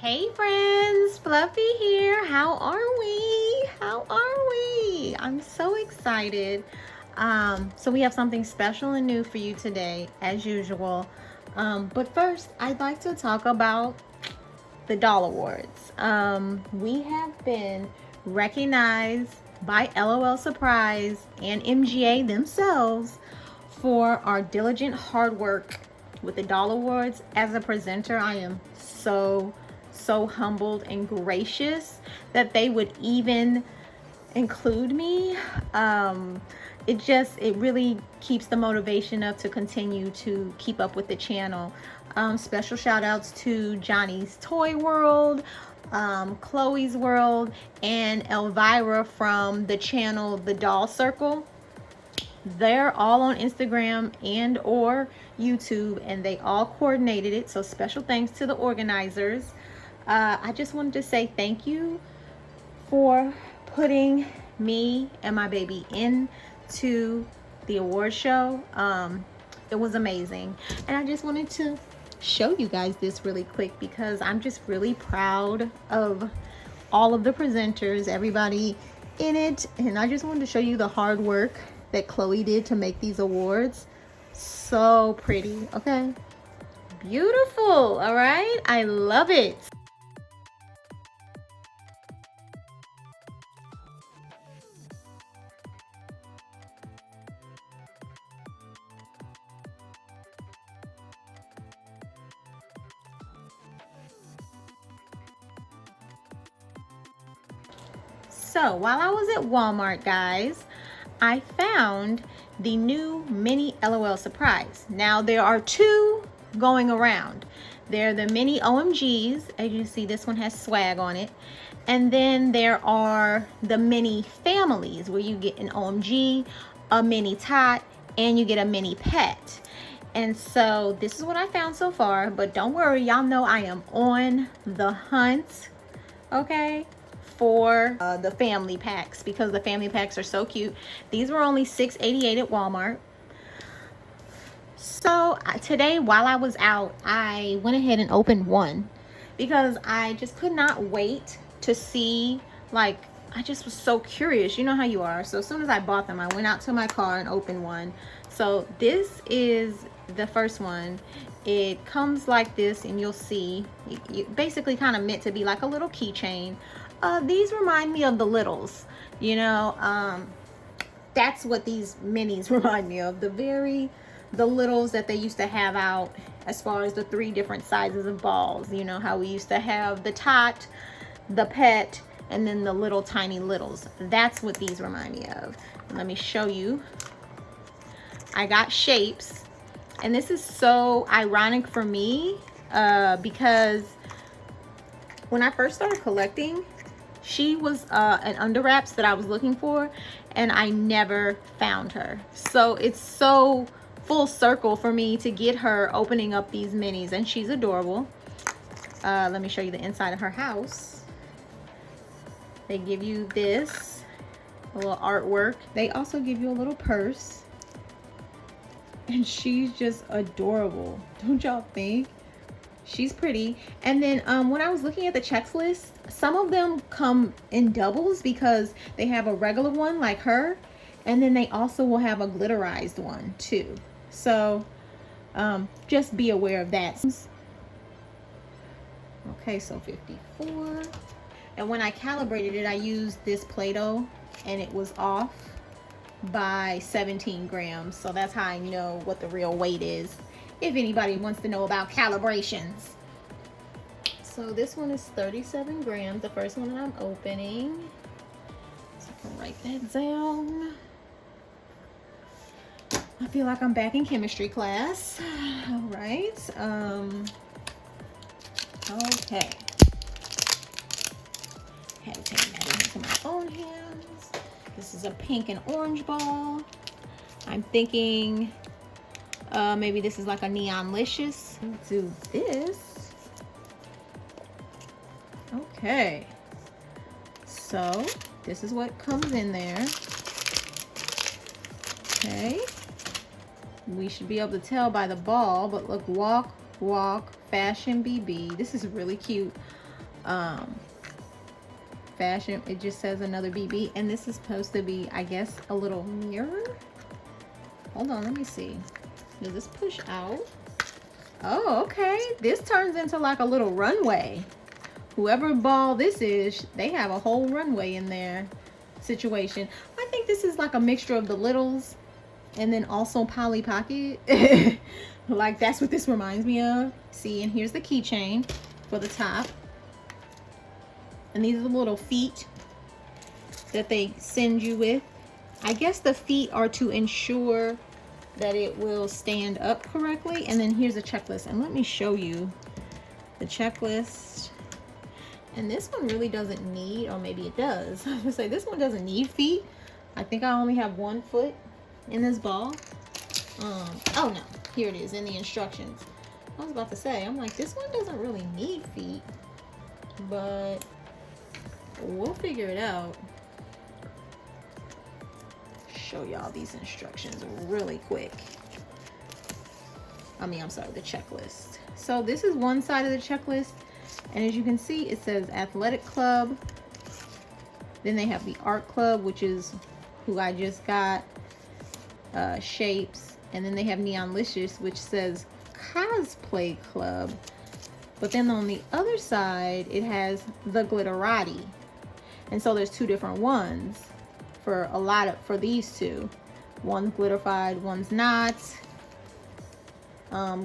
Hey friends, Fluffy here. How are we? How are we? I'm so excited. So we have something special and new for you today, as usual. But first, I'd like to talk about the Doll Awards. We have been recognized by LOL Surprise and MGA themselves for our diligent hard work with the Doll Awards. As a presenter, I am so humbled and gracious that they would even include me. It really keeps the motivation up to continue to keep up with the channel. Special shout outs to Johnny's Toy World, Chloe's World, and Elvira from the channel The Doll Circle. They're all on Instagram and or YouTube, and they all coordinated it, so special thanks to the organizers. I just wanted to say thank you for putting me and my baby into the award show. It was amazing, and I just wanted to show you guys this really quick because I'm just really proud of all of the presenters, everybody in it, and I just wanted to show you the hard work that Chloe did to make these awards. So pretty, okay? Beautiful, all right? I love it. So while I was at Walmart, guys, I found the new mini LOL Surprise. Now there are two going around. They're the mini OMGs. As you see, this one has swag on it. And then there are the mini families where you get an OMG, a mini tot, and you get a mini pet. And so this is what I found so far, but don't worry, y'all know I am on the hunt, okay, for the family packs, because the family packs are so cute. These were only $6.88 at Walmart. So today, while I was out, I went ahead and opened one because I just could not wait to see, like, I just was so curious. You know how you are. So as soon as I bought them, I went out to my car and opened one. So this is the first one. It comes like this, and you'll see, you basically kind of meant to be like a little keychain. These remind me of the littles, you know. That's what these minis remind me of, the littles that they used to have out, as far as the 3 different sizes of balls. You know how we used to have the tot, the pet, and then the little tiny littles. That's what these remind me of. Let me show you. I got shapes, and this is so ironic for me because when I first started collecting, she was an under wraps that I was looking for, and I never found her. So it's so full circle for me to get her opening up these minis, and she's adorable. Let me show you the inside of her house. They give you this, a little artwork. They also give you a little purse, and she's just adorable. Don't y'all think? She's pretty. And then when I was looking at the checklist, some of them come in doubles because they have a regular one like her, and then they also will have a glitterized one too. So just be aware of that. Okay, so 54. And when I calibrated it, I used this Play-Doh, and it was off by 17 grams. So that's how I know what the real weight is, if anybody wants to know about calibrations. So this one is 37 grams, the first one that I'm opening. So I can write that down. I feel like I'm back in chemistry class. All right. Okay. Had to take that into my own hands. This is a pink and orange ball. I'm thinking maybe this is like a Neonlicious. Let's do this. Okay. So this is what comes in there. Okay. We should be able to tell by the ball, but look, walk, fashion BB. This is really cute. Fashion. It just says another BB, and this is supposed to be, I guess, a little mirror. Hold on, let me see. Does this push out? Oh, okay. This turns into like a little runway. Whoever ball this is, they have a whole runway in their situation. I think this is like a mixture of the littles and then also Polly Pocket. Like, that's what this reminds me of. See, and here's the keychain for the top. And these are the little feet that they send you with. I guess the feet are to ensure that it will stand up correctly. And then here's a checklist. And let me show you the checklist. And this one really doesn't need, or maybe it does. I was gonna say, this one doesn't need feet. I think I only have 1 foot in this ball. Oh no, here it is in the instructions. I was about to say, I'm like, this one doesn't really need feet, but we'll figure it out. Show y'all these instructions really quick. I'm sorry, the checklist. So this is one side of the checklist, and as you can see, it says athletic club. Then they have the art club, which is who I just got, shapes, and then they have Neonlicious, which says cosplay club. But then on the other side, it has the Glitterati. And so there's 2 different ones for these 2. One's glitterified, one's not.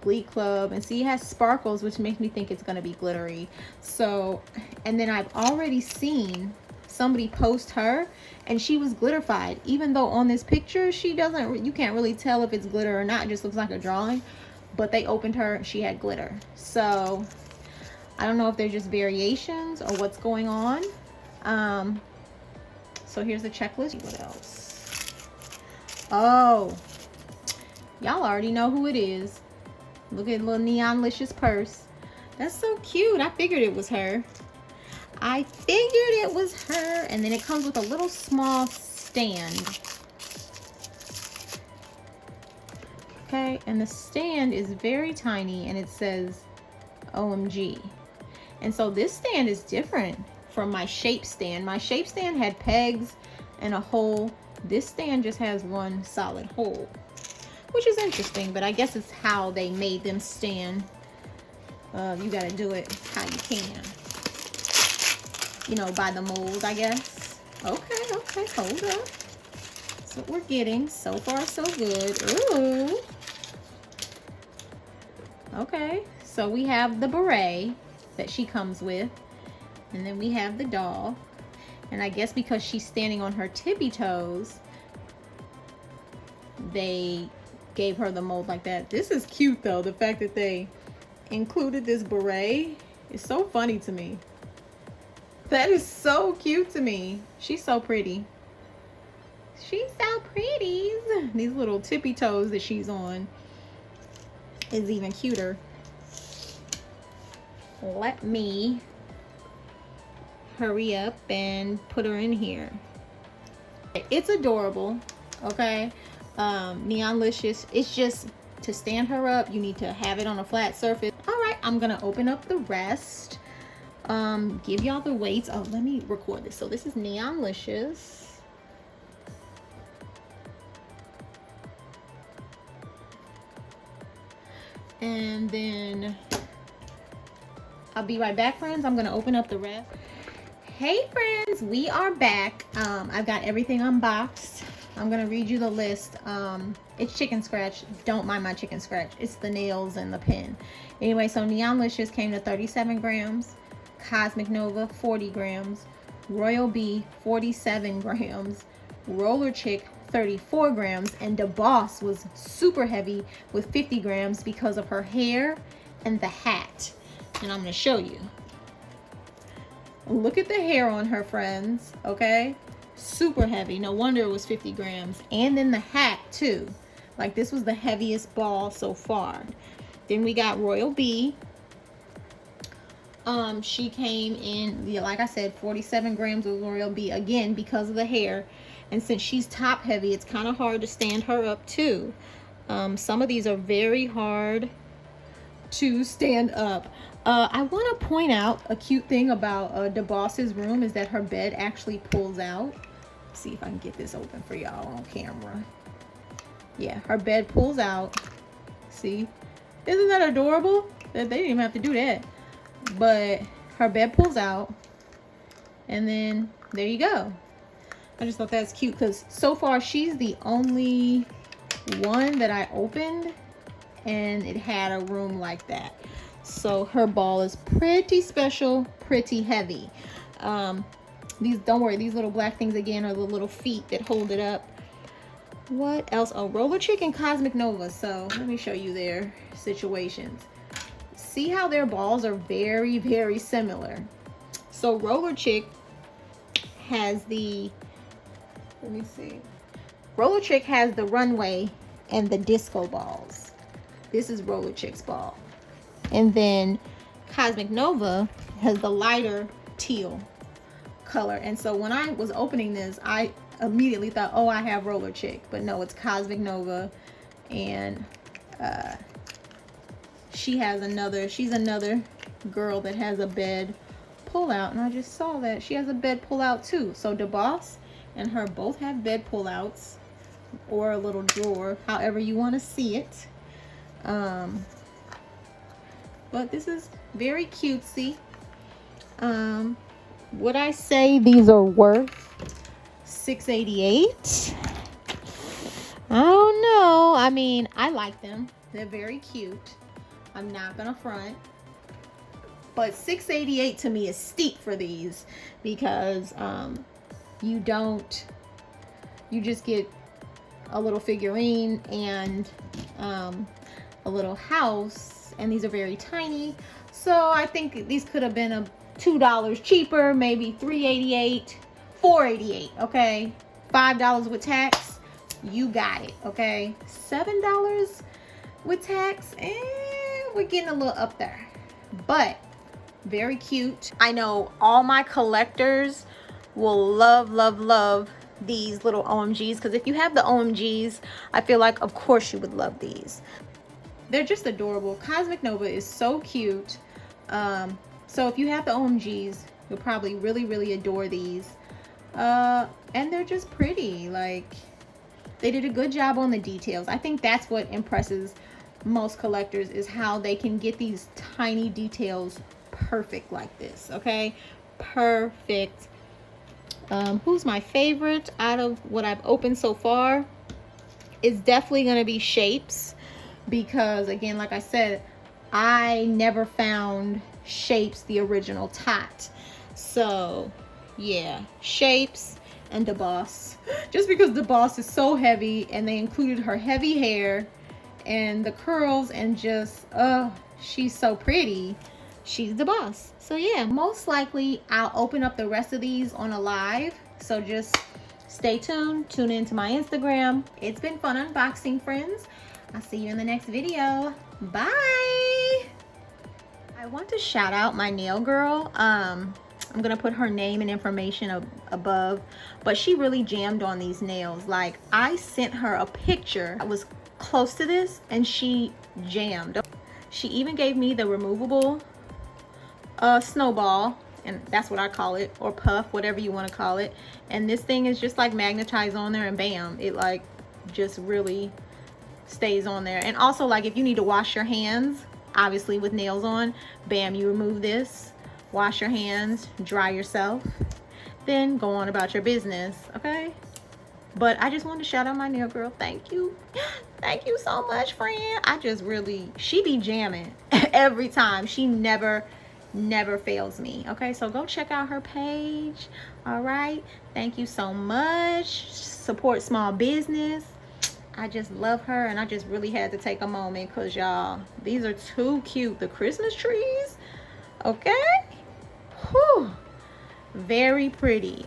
Glee Club, and see, it has sparkles, which makes me think it's gonna be glittery. So, and then I've already seen somebody post her, and she was glitterified, even though on this picture she doesn't, you can't really tell if it's glitter or not. It just looks like a drawing, but they opened her and she had glitter. So I don't know if they're just variations or what's going on. So here's the checklist. What else? Oh, y'all already know who it is. Look at little Neonlicious purse. That's so cute. I figured it was her. I figured it was her. And then it comes with a little small stand. Okay, and the stand is very tiny, and it says OMG. And so this stand is different from my shape stand. My shape stand had pegs and a hole. This stand just has one solid hole, which is interesting, but I guess it's how they made them stand. You gotta do it how you can. You know, by the mold, I guess. Okay, hold up. That's what we're getting. So far, so good. Ooh. Okay, so we have the beret that she comes with. And then we have the doll. And I guess because she's standing on her tippy toes, they gave her the mold like that. This is cute though. The fact that they included this beret is so funny to me. That is so cute to me. She's so pretty. She's so pretty. These little tippy toes that she's on is even cuter. Let me hurry up and put her in here. It's adorable, okay? Neonlicious. It's just to stand her up, you need to have it on a flat surface. All right, I'm gonna open up the rest. Give y'all the weights. Oh, let me record this. So this is Neonlicious. And then I'll be right back, friends. I'm gonna open up the rest. Hey friends, we are back. I've got everything unboxed. I'm gonna read you the list. It's chicken scratch. Don't mind my chicken scratch. It's the nails and the pin. Anyway, so Neonlicious came to 37 grams. Cosmic Nova, 40 grams. Royal Bee, 47 grams. Roller Chick, 34 grams. And the Boss was super heavy with 50 grams because of her hair and the hat. And I'm gonna show you. Look at the hair on her, friends, okay? Super heavy. No wonder it was 50 grams. And then the hat too. Like, this was the heaviest ball so far. Then we got Royal Bee. She came in, like I said, 47 grams with Royal Bee, again because of the hair. And since she's top heavy, it's kind of hard to stand her up too. Some of these are very hard to stand up. I want to point out a cute thing about the boss's room is that her bed actually pulls out. Let's see if I can get this open for y'all on camera. Yeah, her bed pulls out. See? Isn't that adorable? They didn't even have to do that. But her bed pulls out. And then there you go. I just thought that's cute because so far she's the only one that I opened and it had a room like that. So her ball is pretty special, pretty heavy. These, don't worry, these little black things again are the little feet that hold it up. What else? Oh, Roller Chick and Cosmic Nova. So let me show you their situations. See how their balls are very, very similar. So Roller Chick has the, let me see. Roller Chick has the runway and the disco balls. This is Roller Chick's ball. And then Cosmic Nova has the lighter teal color. And so when I was opening this, I immediately thought, oh, I have Roller Chick. But no, it's Cosmic Nova. And she's another girl that has a bed pull out. And I just saw that she has a bed pull out too. So the boss and her both have bed pull outs or a little drawer, however you want to see it. But this is very cutesy. Would I say these are worth $6.88? I don't know. I mean, I like them. They're very cute. I'm not gonna front. But $6.88 to me is steep for these because you just get a little figurine and a little house. And these are very tiny, so I think these could have been $2 cheaper, maybe $3.88, $4.88. Okay, $5 with tax, you got it. Okay, $7 with tax, and we're getting a little up there, but very cute. I know all my collectors will love these little OMGs, because if you have the OMGs, I feel like of course you would love these. They're just adorable. Cosmic Nova is so cute. So if you have the OMGs, you'll probably really adore these. And they're just pretty. Like, they did a good job on the details. I think that's what impresses most collectors, is how they can get these tiny details perfect like this. Okay, perfect. Who's my favorite out of what I've opened so far? It's definitely going to be Shapes. Because again, like I said, I never found Shapes the original tot. So yeah, Shapes and the boss. Just because the boss is so heavy, and they included her heavy hair and the curls, and just she's so pretty, she's the boss. So yeah, most likely I'll open up the rest of these on a live, so just stay tuned. Tune into my Instagram. It's been fun unboxing, friends. I'll see you in the next video. Bye. I want to shout out my nail girl. I'm gonna put her name and information above, but she really jammed on these nails. Like, I sent her a picture that was close to this and she jammed. She even gave me the removable snowball, and that's what I call it, or puff, whatever you want to call it. And this thing is just like magnetized on there, and bam, it like just really stays on there. And also, like, if you need to wash your hands, obviously with nails on, bam, you remove this, wash your hands, dry yourself, then go on about your business. Okay, but I just wanted to shout out my nail girl. Thank you so much, friend. I just really, she be jamming every time. She never fails me. Okay, so go check out her page. All right, thank you so much. Support small business. I just love her, and I just really had to take a moment because, y'all, these are too cute. The Christmas trees, okay? Whew. Very pretty.